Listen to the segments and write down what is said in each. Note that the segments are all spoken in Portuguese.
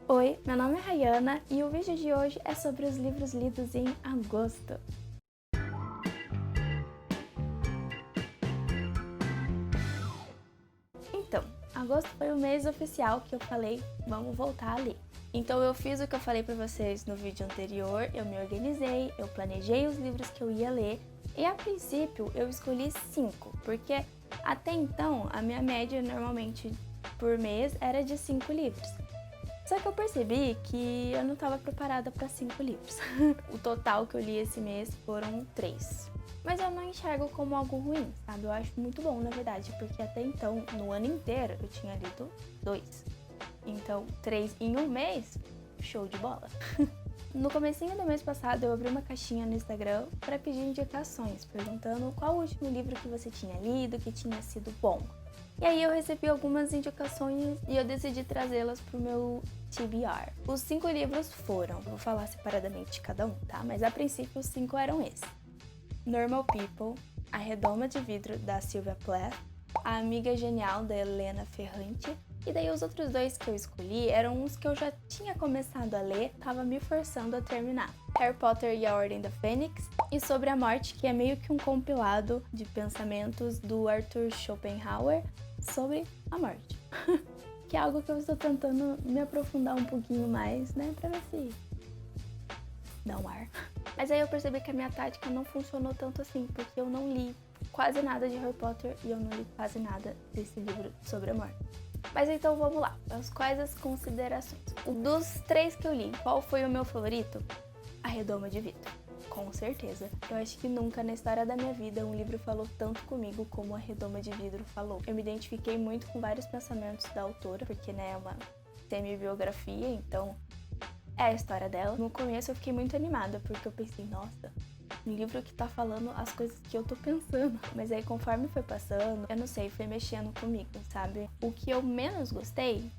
Oi, meu nome é Rayana e o vídeo de hoje é sobre os livros lidos em agosto. Então, agosto foi o mês oficial que eu falei, vamos voltar a ler. Então eu fiz o que eu falei pra vocês no vídeo anterior, eu me organizei, eu planejei os livros que eu ia ler e a princípio eu escolhi 5, porque até então a minha média normalmente por mês era de 5 livros. Só que eu percebi que eu não estava preparada para 5 livros. O total que eu li esse mês foram 3. Mas eu não enxergo como algo ruim, sabe? Eu acho muito bom, na verdade, porque até então, no ano inteiro, eu tinha lido 2. Então, 3 em um mês, show de bola. No comecinho do mês passado, eu abri uma caixinha no Instagram para pedir indicações, perguntando qual o último livro que você tinha lido, que tinha sido bom. E aí eu recebi algumas indicações e eu decidi trazê-las pro meu TBR. Os 5 livros foram, vou falar separadamente de cada um, tá? Mas a princípio os 5 eram esses: Normal People, A Redoma de Vidro, da Sylvia Plath, A Amiga Genial, da Helena Ferrante. E daí os outros 2 que eu escolhi eram uns que eu já tinha começado a ler, tava me forçando a terminar: Harry Potter e a Ordem da Fênix, e Sobre a Morte, que é meio que um compilado de pensamentos do Arthur Schopenhauer sobre a morte. Que é algo que eu estou tentando me aprofundar um pouquinho mais, né, pra ver se dá um ar. Mas aí eu percebi que a minha tática não funcionou tanto assim, porque eu não li quase nada de Harry Potter e eu não li quase nada desse livro sobre a morte. Mas então vamos lá, quais as considerações? Dos 3 que eu li, qual foi o meu favorito? A Redoma de Vidro, com certeza. Eu acho que nunca na história da minha vida um livro falou tanto comigo como A Redoma de Vidro falou. Eu me identifiquei muito com vários pensamentos da autora, porque né, é uma semi-biografia, então é a história dela. No começo eu fiquei muito animada, porque eu pensei, nossa, um livro que tá falando as coisas que eu tô pensando. Mas aí conforme foi passando, eu não sei, foi mexendo comigo, sabe? O que eu menos gostei,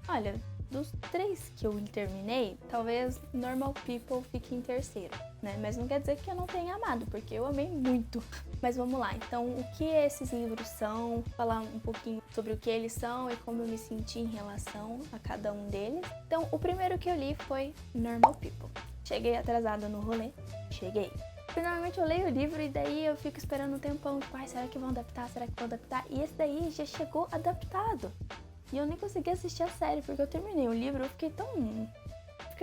olha, dos 3 que eu terminei, talvez Normal People fique em terceiro, né? Mas não quer dizer que eu não tenha amado, porque eu amei muito. Mas vamos lá, então o que esses livros são, falar um pouquinho sobre o que eles são e como eu me senti em relação a cada um deles. Então, o primeiro que eu li foi Normal People. Cheguei atrasada no rolê, cheguei. Normalmente eu leio o livro e daí eu fico esperando um tempão, tipo, ai, será que vão adaptar, será que vão adaptar? E esse daí já chegou adaptado. E eu nem consegui assistir a série, porque eu terminei o livro, eu fiquei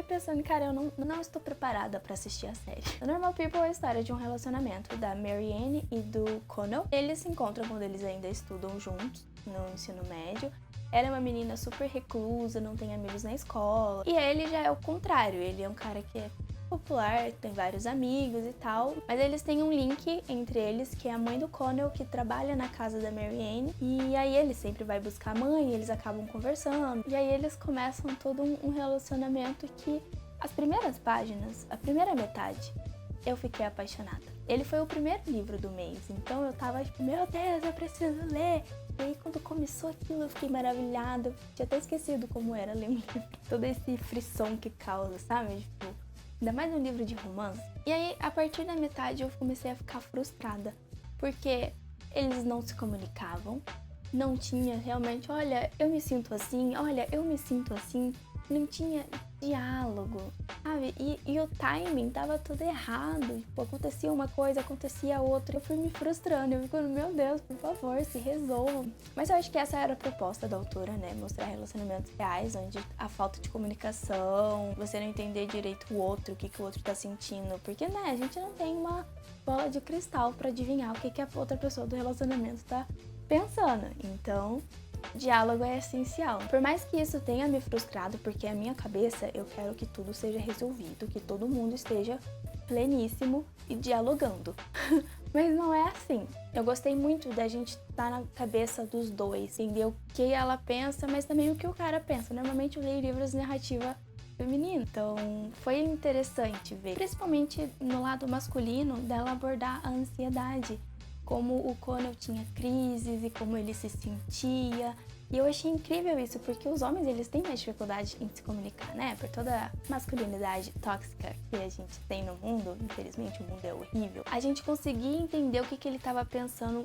pensando, cara, eu não estou preparada pra assistir a série. The Normal People é a história de um relacionamento da Marianne e do Connell. Eles se encontram quando eles ainda estudam juntos, no ensino médio. Ela é uma menina super reclusa, não tem amigos na escola. E ele já é o contrário, ele é um cara que é popular, tem vários amigos e tal, mas eles têm um link entre eles, que é a mãe do Connell, que trabalha na casa da Marianne, e aí ele sempre vai buscar a mãe, eles acabam conversando, e aí eles começam todo um relacionamento que as primeiras páginas, a primeira metade, eu fiquei apaixonada. Ele foi o primeiro livro do mês, então eu tava tipo, meu Deus, eu preciso ler. E aí quando começou aquilo eu fiquei maravilhada, tinha até esquecido como era ler um livro, todo esse frisson que causa, sabe, tipo, ainda mais um livro de romance. E aí, a partir da metade, eu comecei a ficar frustrada, porque eles não se comunicavam, não tinha realmente, olha, eu me sinto assim, olha, eu me sinto assim, não tinha diálogo, sabe? E o timing tava tudo errado, tipo, acontecia uma coisa, acontecia outra, eu fui me frustrando, eu fico, meu Deus, por favor, se resolvam. Mas eu acho que essa era a proposta da autora, né? Mostrar relacionamentos reais, onde a falta de comunicação, você não entender direito o outro, o que o outro tá sentindo, porque, né, a gente não tem uma bola de cristal pra adivinhar o que a outra pessoa do relacionamento tá pensando, então diálogo é essencial. Por mais que isso tenha me frustrado, porque a minha cabeça, eu quero que tudo seja resolvido, que todo mundo esteja pleníssimo e dialogando. Mas não é assim. Eu gostei muito da gente estar na cabeça dos dois, entender o que ela pensa, mas também o que o cara pensa. Normalmente eu leio livros de narrativa feminina, então foi interessante ver, principalmente no lado masculino, dela abordar a ansiedade, como o Connell tinha crises e como ele se sentia. E eu achei incrível isso, porque os homens, eles têm mais dificuldade em se comunicar, né? Por toda a masculinidade tóxica que a gente tem no mundo, infelizmente o mundo é horrível. A gente conseguia entender o que ele estava pensando,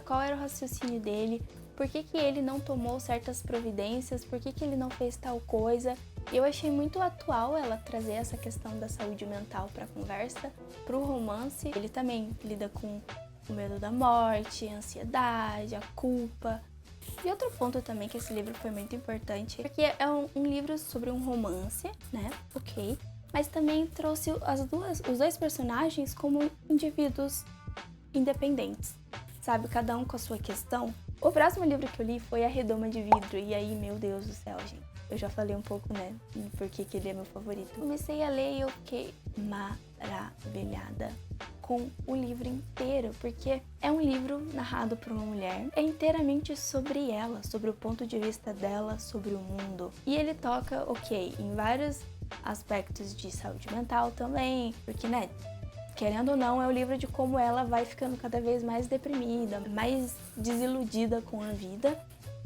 qual era o raciocínio dele, por que que ele não tomou certas providências, por que que ele não fez tal coisa. Eu achei muito atual ela trazer essa questão da saúde mental para a conversa, para o romance. Ele também lida com o medo da morte, a ansiedade, a culpa. E outro ponto também que esse livro foi muito importante, porque é um livro sobre um romance, né? Ok. Mas também trouxe os dois personagens como indivíduos independentes, sabe? Cada um com a sua questão. O próximo livro que eu li foi A Redoma de Vidro, e aí, meu Deus do céu, gente. Eu já falei um pouco, né, porque que ele é meu favorito. Comecei a ler e eu fiquei maravilhada com o livro inteiro, porque é um livro narrado por uma mulher, é inteiramente sobre ela, sobre o ponto de vista dela, sobre o mundo. E ele toca, ok, em vários aspectos de saúde mental também, porque, né, querendo ou não, é o livro de como ela vai ficando cada vez mais deprimida, mais desiludida com a vida,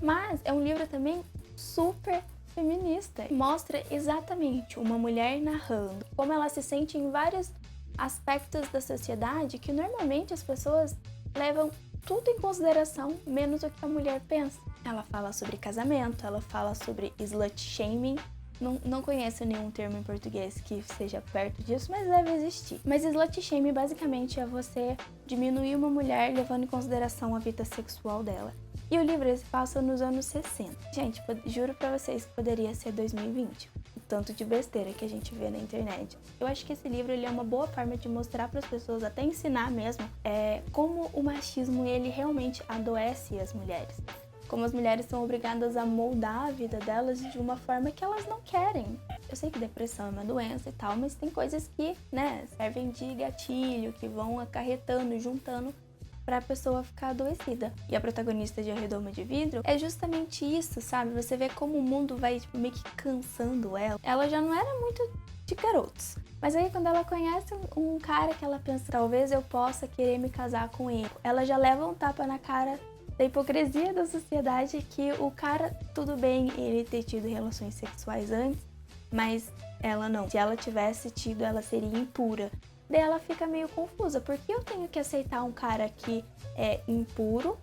mas é um livro também super feminista. Mostra exatamente uma mulher narrando como ela se sente em vários aspectos da sociedade que normalmente as pessoas levam tudo em consideração, menos o que a mulher pensa. Ela fala sobre casamento, ela fala sobre slut shaming. Não conheço nenhum termo em português que seja perto disso, mas deve existir. Mas slut shaming basicamente é você diminuir uma mulher levando em consideração a vida sexual dela. E o livro se passa nos anos 60. Gente, juro pra vocês que poderia ser 2020. O tanto de besteira que a gente vê na internet. Eu acho que esse livro ele é uma boa forma de mostrar para as pessoas, até ensinar mesmo, como o machismo ele realmente adoece as mulheres. Como as mulheres são obrigadas a moldar a vida delas de uma forma que elas não querem. Eu sei que depressão é uma doença e tal, mas tem coisas que, né, servem de gatilho, que vão acarretando, juntando para a pessoa ficar adoecida. E a protagonista de A Redoma de Vidro é justamente isso, sabe? Você vê como o mundo vai meio que cansando ela. Ela já não era muito de garotos. Mas aí quando ela conhece um cara que ela pensa, talvez eu possa querer me casar com ele, ela já leva um tapa na cara da hipocrisia da sociedade, que o cara, tudo bem ele ter tido relações sexuais antes, mas ela não. Se ela tivesse tido, ela seria impura. Daí ela fica meio confusa, porque eu tenho que aceitar um cara que é impuro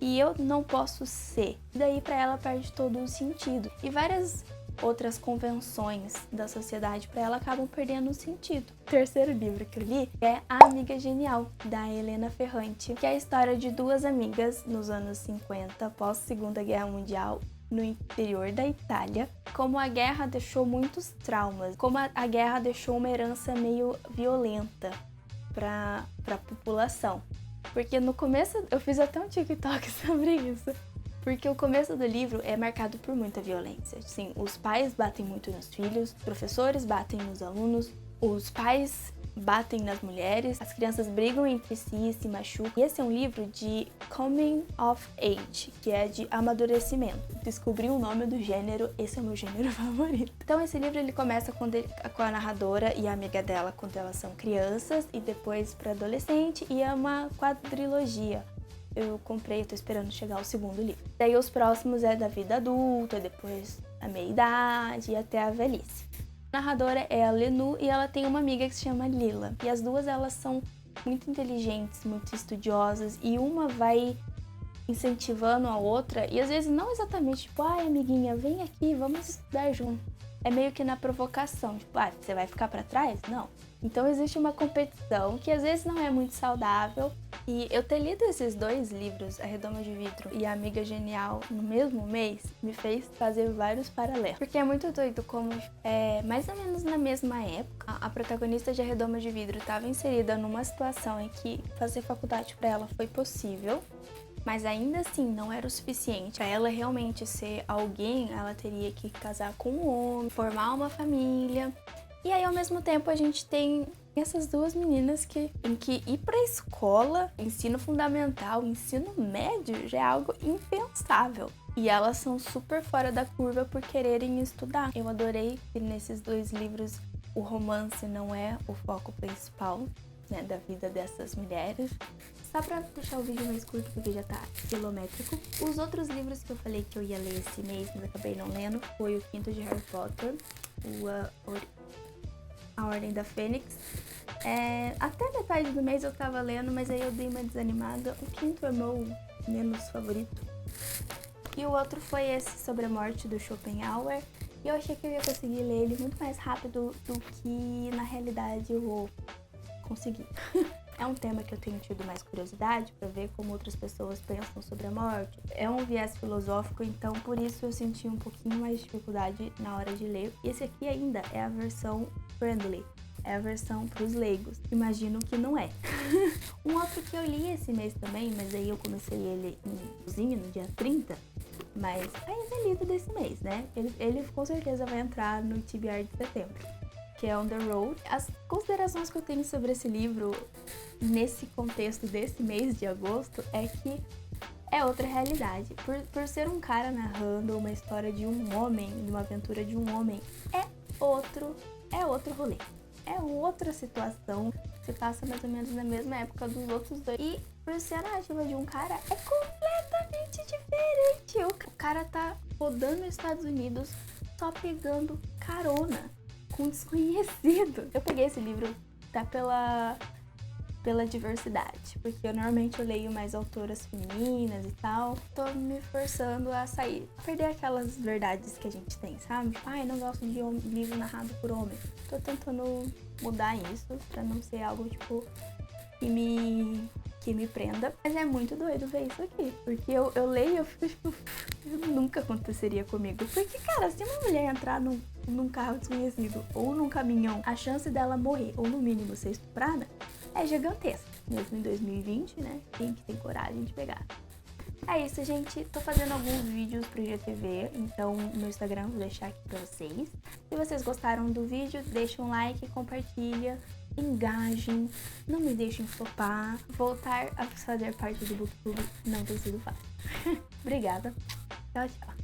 e eu não posso ser. Daí pra ela perde todo o sentido. E várias outras convenções da sociedade pra ela acabam perdendo o sentido. O terceiro livro que eu li é A Amiga Genial, da Helena Ferrante, que é a história de duas amigas nos anos 50, pós Segunda Guerra Mundial, no interior da Itália, como a guerra deixou muitos traumas, como a guerra deixou uma herança meio violenta para a população. Porque no começo, eu fiz até um TikTok sobre isso, porque o começo do livro é marcado por muita violência. Sim, os pais batem muito nos filhos, os professores batem nos alunos, os pais batem nas mulheres, as crianças brigam entre si e se machucam. E esse é um livro de coming of age, que é de amadurecimento. Descobri o nome do gênero, esse é o meu gênero favorito. Então esse livro ele começa com a narradora e a amiga dela quando elas são crianças e depois para adolescente, e é uma quadrilogia. Eu comprei, tô esperando chegar o segundo livro. Daí os próximos é da vida adulta, depois a meia-idade e até a velhice. A narradora é a Lenu e ela tem uma amiga que se chama Lila. E as duas elas são muito inteligentes, muito estudiosas, e uma vai incentivando a outra, e às vezes não exatamente tipo, ai amiguinha, vem aqui, vamos estudar junto. É meio que na provocação, tipo, você vai ficar pra trás? Não. Então existe uma competição que às vezes não é muito saudável. E eu ter lido esses dois livros, A Redoma de Vidro e A Amiga Genial, no mesmo mês, me fez fazer vários paralelos. Porque é muito doido como, mais ou menos na mesma época, a protagonista de A Redoma de Vidro estava inserida numa situação em que fazer faculdade para ela foi possível, mas ainda assim não era o suficiente. Para ela realmente ser alguém, ela teria que casar com um homem, formar uma família. E aí, ao mesmo tempo, a gente tem essas duas meninas em que ir pra escola, ensino fundamental, ensino médio, já é algo impensável. E elas são super fora da curva por quererem estudar. Eu adorei que nesses dois livros o romance não é o foco principal, né, da vida dessas mulheres. Só pra deixar o vídeo mais curto, porque já tá quilométrico. Os outros livros que eu falei que eu ia ler esse mês, mas acabei não lendo, foi o quinto de Harry Potter, A Ordem da Fênix. Até metade do mês eu tava lendo, mas aí eu dei uma desanimada. O quinto é meu menos favorito. E o outro foi esse sobre a morte do Schopenhauer. E eu achei que eu ia conseguir ler ele muito mais rápido do que na realidade eu vou conseguir. É um tema que eu tenho tido mais curiosidade para ver como outras pessoas pensam sobre a morte. É um viés filosófico, então por isso eu senti um pouquinho mais de dificuldade na hora de ler. Esse aqui ainda é a versão friendly, é a versão para os leigos. Imagino que não é. Um outro que eu li esse mês também, mas aí eu comecei ele no dia 30, mas ainda é lido desse mês, né? Ele com certeza vai entrar no TBR de setembro, que é On the Road. As considerações que eu tenho sobre esse livro nesse contexto desse mês de agosto é que é outra realidade. Por ser um cara narrando uma história de um homem, de uma aventura de um homem, é outro rolê. É outra situação, se passa mais ou menos na mesma época dos outros dois. E por ser a narrativa de um cara, é completamente diferente. O cara tá rodando nos Estados Unidos só pegando carona com desconhecido. Eu peguei esse livro até pela diversidade, porque normalmente eu leio mais autoras femininas e tal. Tô me forçando a sair, perder aquelas verdades que a gente tem, sabe? Tipo, ai, não gosto de livro narrado por homem. Tô tentando mudar isso pra não ser algo, tipo, que me prenda. Mas é muito doido ver isso aqui, porque eu leio e eu fico, tipo, nunca aconteceria comigo. Porque, cara, se uma mulher entrar num carro desconhecido ou num caminhão, a chance dela morrer, ou no mínimo ser estuprada, é gigantesca. Mesmo em 2020, né? Quem que tem coragem de pegar? É isso, gente. Tô fazendo alguns vídeos pro IGTV, então no Instagram vou deixar aqui pra vocês. Se vocês gostaram do vídeo, deixa um like, compartilha, engajem, não me deixem flopar. Voltar a fazer parte do BookTube não tem sido fácil. Obrigada. Tchau, tchau.